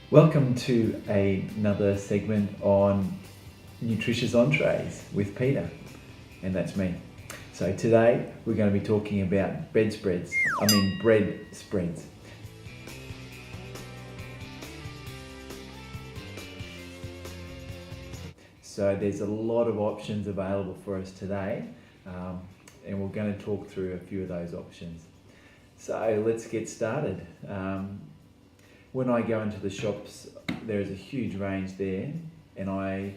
Welcome to another segment on Nutritious Entrees with Peter, and that's me. So today we're going to be talking about bread spreads. So there's a lot of options available for us today, and we're going to talk through a few of those options. So let's get started. When I go into the shops, there is a huge range there, and I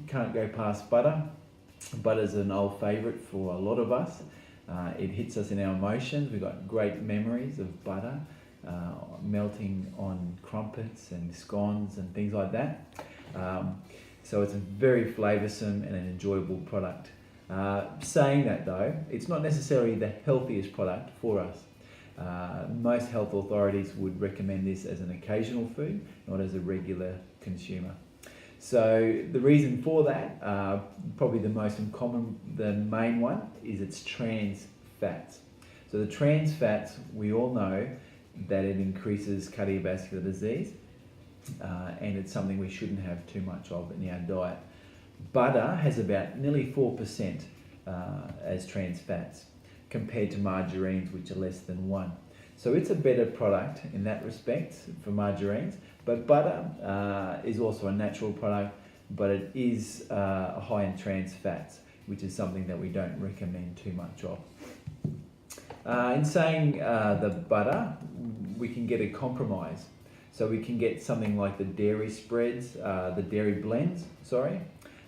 can't go past butter. Butter's an old favourite for a lot of us. It hits us in our emotions. We've got great memories of butter melting on crumpets and scones and things like that. So it's a very flavoursome and an enjoyable product. Saying that though, it's not necessarily the healthiest product for us. Most health authorities would recommend this as an occasional food, not as a regular consumer. So the reason for that, probably the main one, is its trans fats. So the trans fats, we all know that it increases cardiovascular disease, and it's something we shouldn't have too much of in our diet. Butter has about nearly 4% as trans fats, compared to margarines, which are less than 1. So it's a better product in that respect for margarines, but butter is also a natural product, but it is high in trans fats, which is something that we don't recommend too much of. In saying the butter, we can get a compromise. So we can get something like the dairy spreads, the dairy blends, sorry.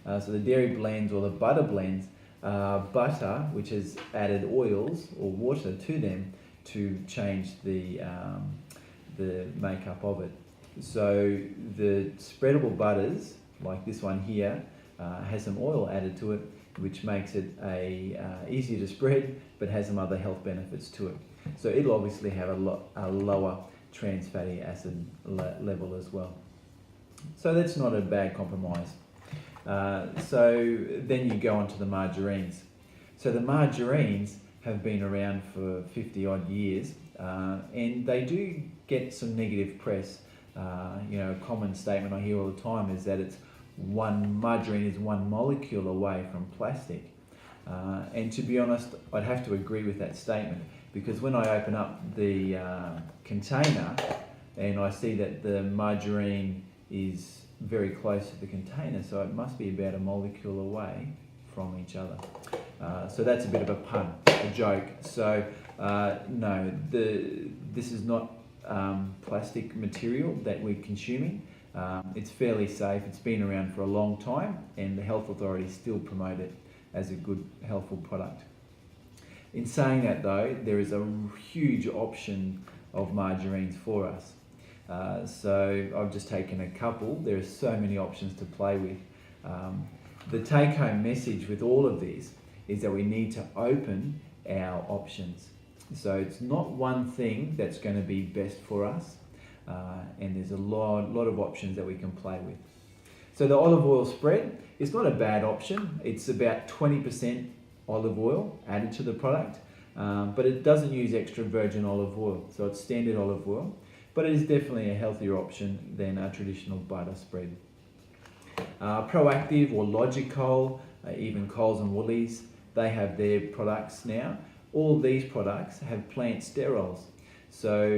So the dairy blends or the butter blends, butter, which has added oils or water to them to change the makeup of it. So the spreadable butters, like this one here, has some oil added to it, which makes it easier to spread, but has some other health benefits to it. So it'll obviously have a lower trans fatty acid level as well. So that's not a bad compromise. So then you go on to the margarines. So the margarines have been around for 50 odd years, and they do get some negative press. A common statement I hear all the time is that margarine is one molecule away from plastic. And to be honest, I'd have to agree with that statement, because when I open up the container and I see that the margarine is very close to the container, so it must be about a molecule away from each other. So that's a bit of a pun, a joke. So no, this is not plastic material that we're consuming. It's fairly safe. It's been around for a long time, and the health authorities still promote it as a good, healthful product. In saying that though, there is a huge option of margarines for us. So I've just taken a couple. There are so many options to play with. The take-home message with all of this is that we need to open our options. So it's not one thing that's going to be best for us, and there's a lot of options that we can play with. So the olive oil spread is not a bad option. It's about 20% olive oil added to the product, but it doesn't use extra virgin olive oil, so it's standard olive oil, but it is definitely a healthier option than a traditional butter spread. Proactive or Logical, even Coles and Woolies, they have their products now. All these products have plant sterols. So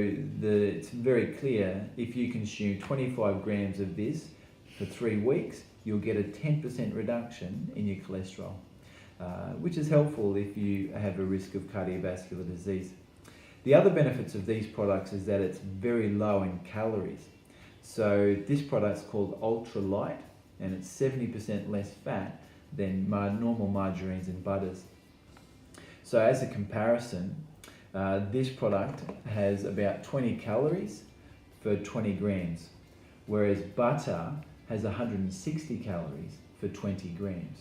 it's very clear, if you consume 25 grams of this for 3 weeks, you'll get a 10% reduction in your cholesterol, which is helpful if you have a risk of cardiovascular disease. The other benefits of these products is that it's very low in calories. So this product's called Ultra Light, and it's 70% less fat than normal margarines and butters. So as a comparison, this product has about 20 calories for 20 grams, whereas butter has 160 calories for 20 grams.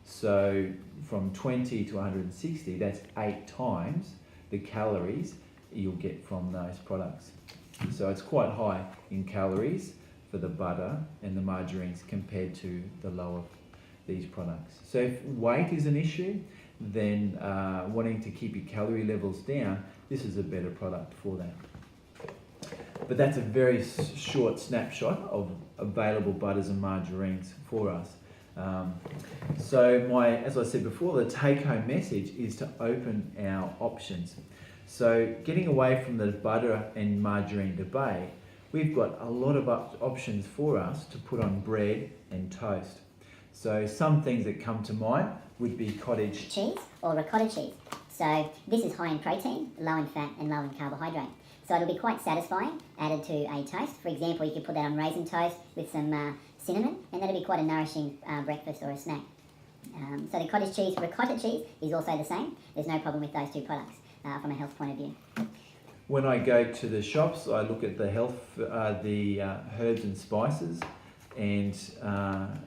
So from 20 to 160, that's 8 times the calories you'll get from those products. So it's quite high in calories for the butter and the margarines compared to the lower these products. So if weight is an issue, then wanting to keep your calorie levels down, this is a better product for that. But that's a very short snapshot of available butters and margarines for us. As I said before, the take-home message is to open our options. So getting away from the butter and margarine debate, we've got a lot of options for us to put on bread and toast. So some things that come to mind would be cottage cheese or ricotta cheese. So this is high in protein, low in fat and low in carbohydrate. So it'll be quite satisfying added to a toast. For example, you could put that on raisin toast with some cinnamon, and that'll be quite a nourishing breakfast or a snack. So the cottage cheese, ricotta cheese is also the same. There's no problem with those two products from a health point of view. When I go to the shops, I look at the herbs and spices, and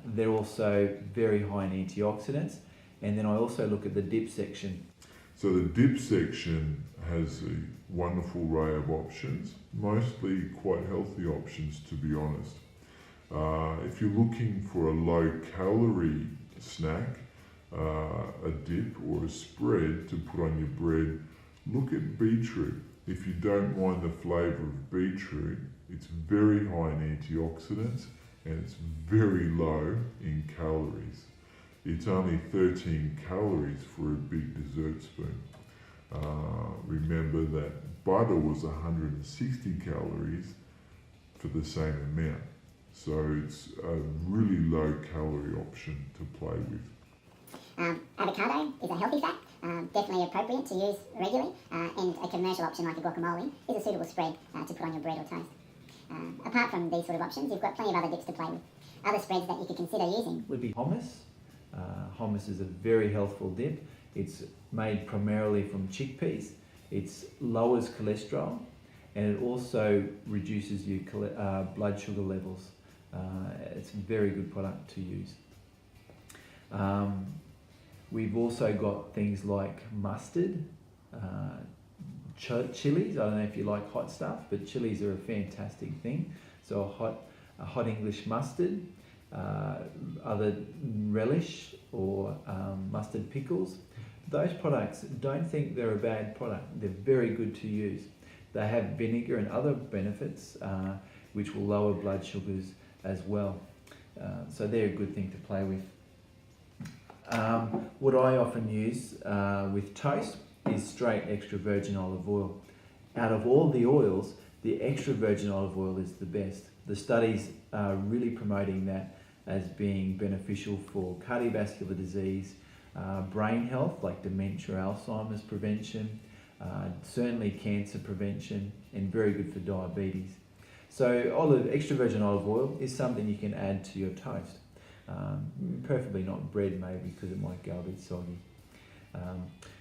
they're also very high in antioxidants. And then I also look at the dip section. So the dip section has a wonderful array of options, mostly quite healthy options, to be honest. If you're looking for a low-calorie snack, a dip or a spread to put on your bread, look at beetroot. If you don't mind the flavour of beetroot, it's very high in antioxidants and it's very low in calories. It's only 13 calories for a big dessert spoon. Remember that butter was 160 calories for the same amount. So it's a really low calorie option to play with. Avocado is a healthy fat, definitely appropriate to use regularly, and a commercial option like a guacamole is a suitable spread to put on your bread or toast. Apart from these sort of options, you've got plenty of other dips to play with. Other spreads that you could consider using would be hummus. Hummus is a very healthful dip. It's made primarily from chickpeas. It lowers cholesterol and it also reduces your blood sugar levels. It's a very good product to use. We've also got things like mustard, chilies. I don't know if you like hot stuff, but chilies are a fantastic thing. So a hot English mustard, other relish or mustard pickles. Those products, don't think they're a bad product. They're very good to use. They have vinegar and other benefits which will lower blood sugars as well. So they're a good thing to play with. What I often use with toast is straight extra virgin olive oil. Out of all the oils, the extra virgin olive oil is the best. The studies are really promoting that as being beneficial for cardiovascular disease, brain health like dementia, Alzheimer's prevention, certainly cancer prevention, and very good for diabetes. So extra virgin olive oil is something you can add to your toast. Preferably not bread maybe because it might go a bit soggy.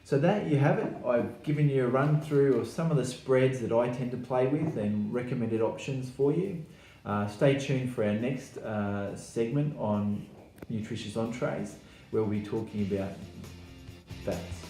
So that you have it. I've given you a run through of some of the spreads that I tend to play with and recommended options for you. Stay tuned for our next segment on Nutritious Entrees, where we'll be talking about fats.